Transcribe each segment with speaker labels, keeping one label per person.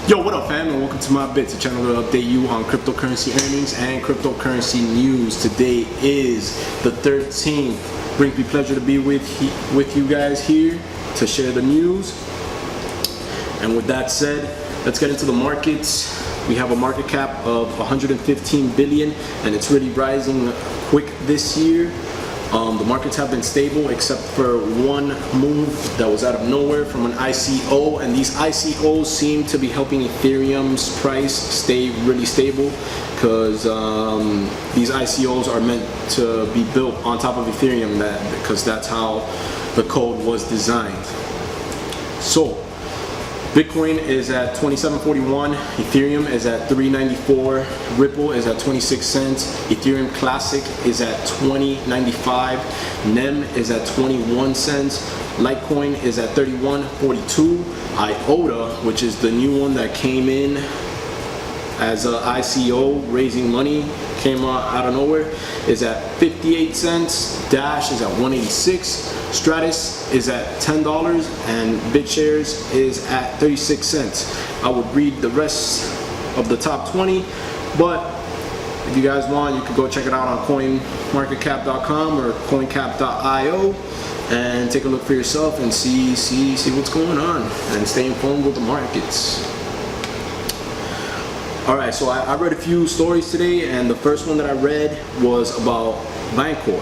Speaker 1: Yo, what up fam, and welcome to my bits, a channel that will update you on cryptocurrency earnings and cryptocurrency news. Today is the 13th. Brings me pleasure to be with you guys here to share the news. And with that said, let's get into the markets. We have a market cap of 115 billion and it's really rising quick this year. The markets have been stable except for one move that was out of nowhere from an ICO, and these ICOs seem to be helping Ethereum's price stay really stable because these ICOs are meant to be built on top of Ethereum, because that's how the code was designed. So Bitcoin is at 27.41, Ethereum is at 3.94, Ripple is at 26 cents, Ethereum Classic is at 20.95, NEM is at 21 cents, Litecoin is at 31.42, IOTA, which is the new one that came in as an ICO raising money, came out of nowhere, is at 58 cents, Dash is at 186, Stratus is at $10, and BitShares is at 36 cents. I would read the rest of the top 20, but if you guys want, you can go check it out on coinmarketcap.com or coincap.io and take a look for yourself and see what's going on and stay informed with the markets. Alright, so I read a few stories today, and the first one that I read was about Bancor,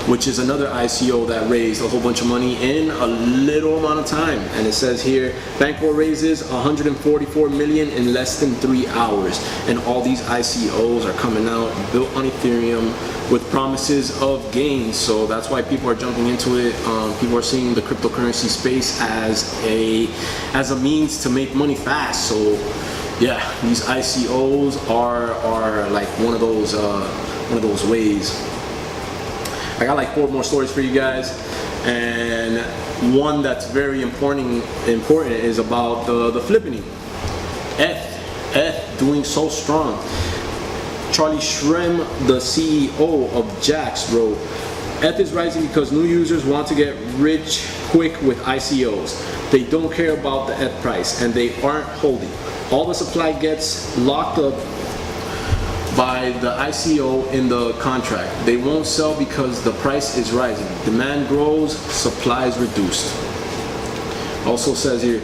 Speaker 1: which is another ICO that raised a whole bunch of money in a little amount of time. And it says here, Bancor raises 144 million in less than 3 hours. And all these ICOs are coming out built on Ethereum with promises of gains. So that's why people are jumping into it. People are seeing the cryptocurrency space as a means to make money fast. So yeah, these ICOs are like one of those ways. I got like 4 more stories for you guys, and one that's very important is about the Flippening. ETH doing so strong. Charlie Shrem, the CEO of Jax, wrote, ETH is rising because new users want to get rich quick with ICOs. They don't care about the ETH price and they aren't holding. All the supply gets locked up by the ICO in the contract. They won't sell because the price is rising. Demand grows, supply is reduced. Also says here,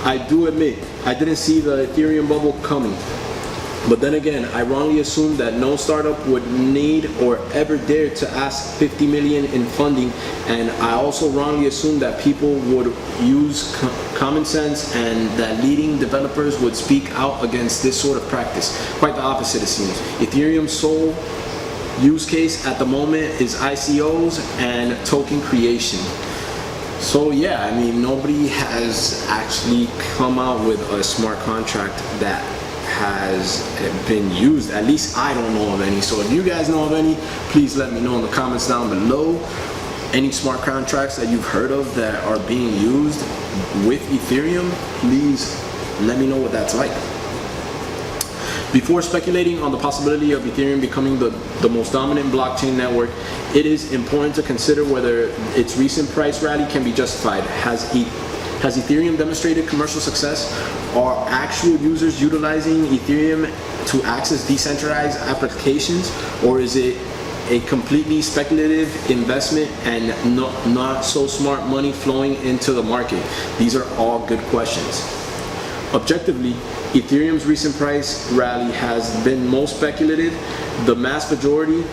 Speaker 1: I do admit I didn't see the Ethereum bubble coming. But then again, I wrongly assumed that no startup would need or ever dare to ask 50 million in funding, and I also wrongly assumed that people would use common sense and that leading developers would speak out against this sort of practice. Quite the opposite, it seems. Ethereum's sole use case at the moment is ICOs and token creation. So yeah, I mean, nobody has actually come out with a smart contract that has been used. At least I don't know of any. So if you guys know of any, please let me know in the comments down below. Any smart contracts that you've heard of that are being used with Ethereum, please let me know what that's like. Before speculating on the possibility of Ethereum becoming the most dominant blockchain network, it is important to consider whether its recent price rally can be justified. Has Ethereum demonstrated commercial success? Are actual users utilizing Ethereum to access decentralized applications, or is it a completely speculative investment and not so smart money flowing into the market? These are all good questions. Objectively, Ethereum's recent price rally has been most speculative. The mass majority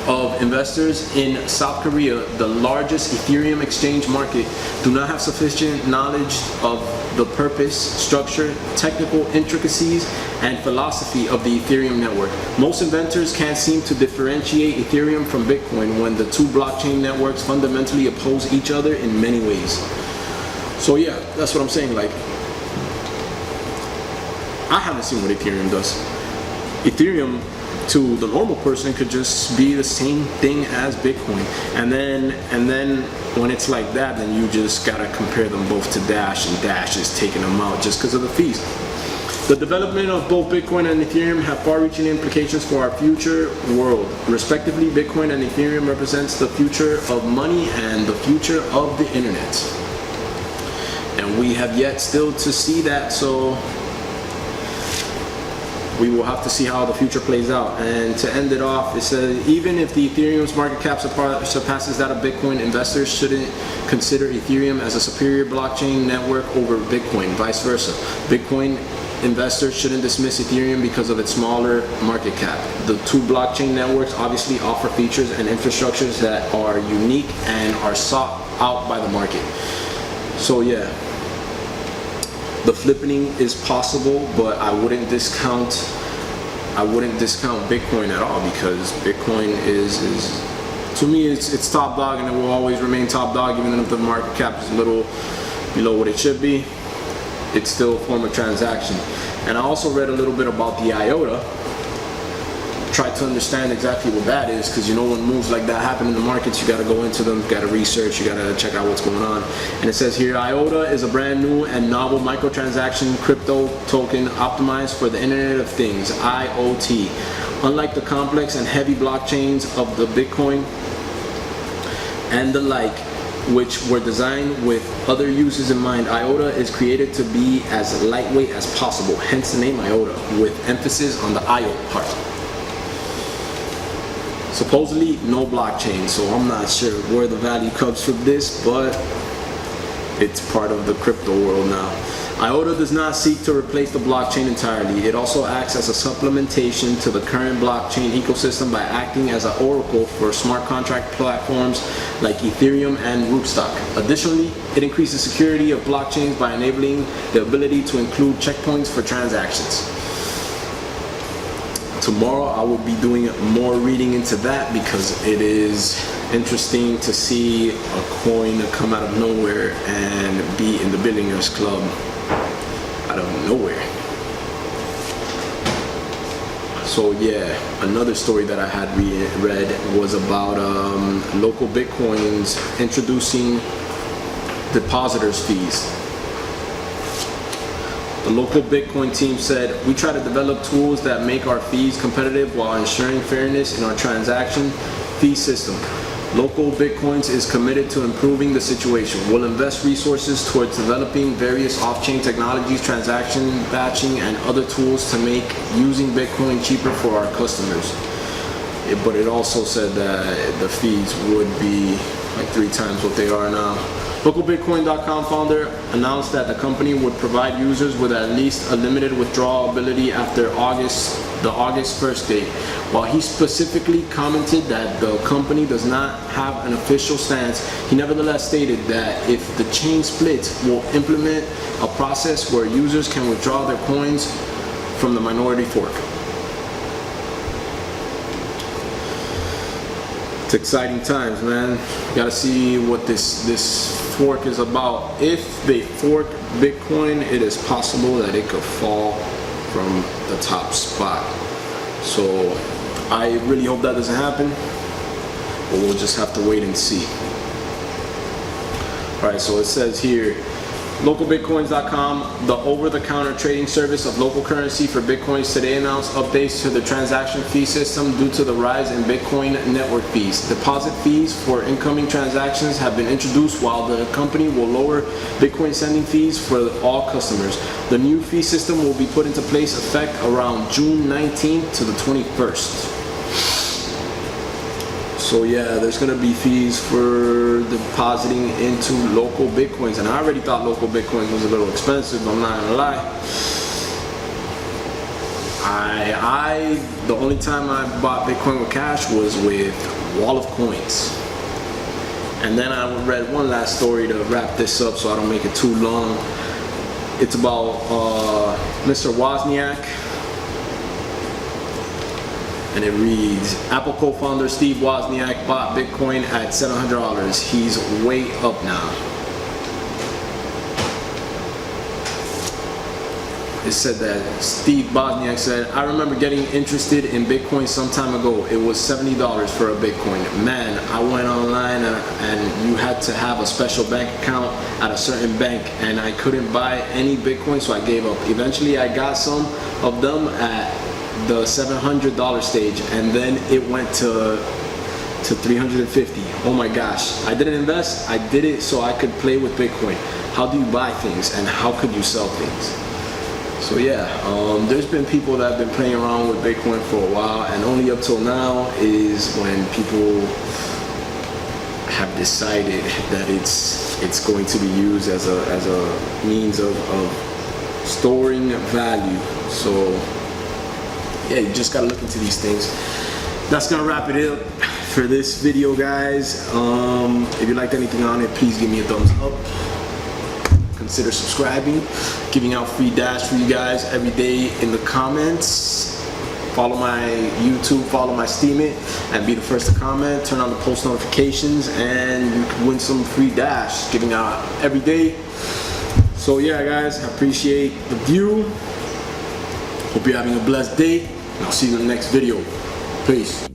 Speaker 1: of investors in South Korea, the largest Ethereum exchange market, do not have sufficient knowledge of the purpose, structure, technical intricacies, and philosophy of the Ethereum network. Most investors can't seem to differentiate Ethereum from Bitcoin when the two blockchain networks fundamentally oppose each other in many ways. So yeah, that's what I'm saying. Like, I haven't seen what Ethereum does. Ethereum, to the normal person, could just be the same thing as Bitcoin, and then when it's like that, then you just gotta compare them both to Dash, and Dash is taking them out just because of the fees. The development of both Bitcoin and Ethereum have far-reaching implications for our future world. Respectively, Bitcoin and Ethereum represents the future of money and the future of the internet. and we have yet still to see that. So we will have to see how the future plays out. And to end it off, it says, even if the Ethereum's market cap surpasses that of Bitcoin, investors shouldn't consider Ethereum as a superior blockchain network over Bitcoin, vice versa. Bitcoin investors shouldn't dismiss Ethereum because of its smaller market cap. The two blockchain networks obviously offer features and infrastructures that are unique and are sought out by the market. So yeah, the flippening is possible, but I wouldn't discount Bitcoin at all, because Bitcoin is to me it's top dog, and it will always remain top dog, even if the market cap is a little below what it should be. It's still a form of transaction. And I also read a little bit about the IOTA, tried to understand exactly what that is, because you know, when moves like that happen in the markets, you got to go into them, you got to research, you got to check out what's going on. And it says here, IOTA is a brand new and novel microtransaction crypto token optimized for the Internet of Things, IoT. Unlike the complex and heavy blockchains of the Bitcoin and the like, which were designed with other uses in mind, IOTA is created to be as lightweight as possible, hence the name IOTA, with emphasis on the IO part. Supposedly no blockchain, so I'm not sure where the value comes from this, but it's part of the crypto world now. IOTA does not seek to replace the blockchain entirely. It also acts as a supplementation to the current blockchain ecosystem by acting as an oracle for smart contract platforms like Ethereum and Rootstock. Additionally, it increases security of blockchains by enabling the ability to include checkpoints for transactions. Tomorrow I will be doing more reading into that, because it is interesting to see a coin come out of nowhere and be in the billionaires club out of nowhere. So yeah, another story that I had read was about LocalBitcoins introducing depositors fees. The LocalBitcoin team said, we try to develop tools that make our fees competitive while ensuring fairness in our transaction fee system. LocalBitcoins is committed to improving the situation. We'll invest resources towards developing various off-chain technologies, transaction batching, and other tools to make using Bitcoin cheaper for our customers. But it also said that the fees would be like 3 times what they are now. LocalBitcoin.com founder announced that the company would provide users with at least a limited withdrawal ability after the August 1st date. While he specifically commented that the company does not have an official stance, he nevertheless stated that if the chain splits, will implement a process where users can withdraw their coins from the minority fork. It's exciting times, man. You gotta see what this fork is about. If they fork Bitcoin, it is possible that it could fall from the top spot. So I really hope that doesn't happen, but we'll just have to wait and see. Alright, so it says here, LocalBitcoins.com, the over-the-counter trading service of local currency for Bitcoins, today announced updates to the transaction fee system due to the rise in Bitcoin network fees. Deposit fees for incoming transactions have been introduced, while the company will lower Bitcoin sending fees for all customers. The new fee system will be put into place effect around June 19th to the 21st. So yeah, there's gonna be fees for depositing into LocalBitcoins, and I already thought LocalBitcoins was a little expensive, I'm not gonna lie. The only time I bought Bitcoin with cash was with Wall of Coins. And then I read one last story to wrap this up so I don't make it too long. It's about Mr. Wozniak. And it reads, Apple co-founder Steve Wozniak bought Bitcoin at $700. He's way up now. It said that Steve Wozniak said, I remember getting interested in Bitcoin some time ago. It was $70 for a Bitcoin. Man, I went online and you had to have a special bank account at a certain bank, and I couldn't buy any Bitcoin, so I gave up. Eventually I got some of them at the $700 stage, and then it went to $350. Oh my gosh, I didn't invest, I did it so I could play with Bitcoin. how do you buy things, and how could you sell things? So yeah, there's been people that have been playing around with Bitcoin for a while, and only up till now is when people have decided that it's going to be used as a means of storing value. So yeah, you just gotta look into these things. That's gonna wrap it up for this video, guys. If you liked anything on it, please give me a thumbs up. Consider subscribing, giving out free Dash for you guys every day in the comments. Follow my YouTube, follow my Steam It, and be the first to comment. Turn on the post notifications, and you can win some free Dash, giving out every day. So yeah, guys, I appreciate the view. Hope you're having a blessed day, and I'll see you in the next video. Peace.